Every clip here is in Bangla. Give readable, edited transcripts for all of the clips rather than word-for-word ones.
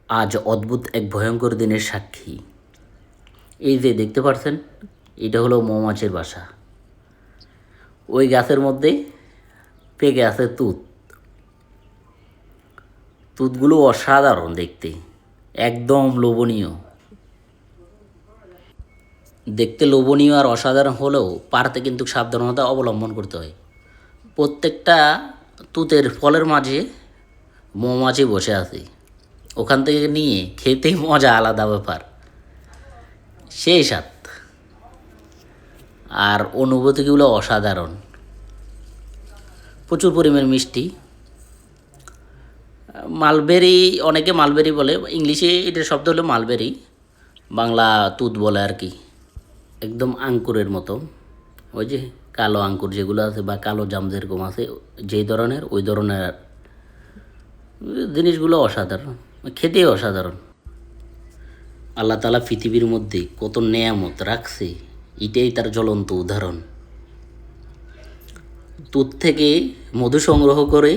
আজ অদ্ভুত এক ভয়ঙ্কর দিনের সাক্ষী। এই যে দেখতে পাচ্ছেন, এটা হলো মৌমাছির বাসা। ওই গাছের মধ্যে পেকে আছে তুত। তুতগুলো অসাধারণ দেখতে, একদম লোভনীয়। দেখতে লোভনীয় আর অসাধারণ হলেও পারতে কিন্তু সাবধানতা অবলম্বন করতে হয়। প্রত্যেকটা তুতের ফলের মাঝে মৌমাছি বসে আছে। ওখান থেকে নিয়ে খেতেই মজা, আলাদা ব্যাপার, সেই স্বাদ। আর অনুভূতিগুলো অসাধারণ, প্রচুর পরিমাণ মিষ্টি। মালবেরি, অনেকে মালবেরি বলে, ইংলিশে এটার শব্দ হলো মালবেরি, বাংলা তুত বলে আর কি। একদম আঙ্কুরের মতো, ওই যে কালো আঙ্কুর যেগুলো আছে বা কালো জাম যেরকম আছে, যেই ধরনের ওই ধরনের জিনিসগুলো অসাধারণ, খেতেই অসাধারণ। আল্লাহ তালা পৃথিবীর মধ্যে কত নেয়ামত রাখছে, এটাই তার জ্বলন্ত উদাহরণ। তুত থেকে মধু সংগ্রহ করে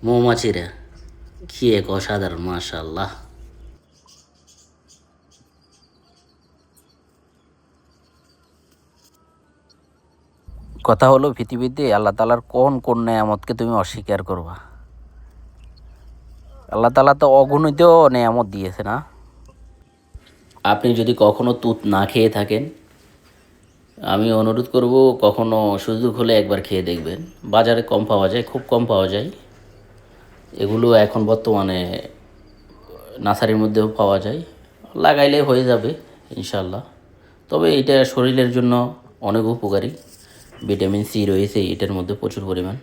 মৌমাছিরা, কি এক অসাধারণ, মাশাআল্লাহ। কথা হলো, পৃথিবীতে আল্লাহ তালার কোন কোন নেয়ামতকে তুমি অস্বীকার করবা? আল্লাহ তালা তো অগণিত নেয়ামত দিয়েছে না? আপনি যদি কখনো তুত না খেয়ে থাকেন, আমি অনুরোধ করব কখনো সুযোগ হলে একবার খেয়ে দেখবেন। বাজারে কম পাওয়া যায়, খুব কম পাওয়া যায়। এগুলো এখন বর্তমানে নার্সারির মধ্যেও পাওয়া যায়, লাগাইলে হয়ে যাবে ইনশাল্লাহ। তবে এটা শরীরের জন্য অনেক উপকারী, ভিটামিন সি রয়েছে এটার মধ্যে প্রচুর পরিমাণ।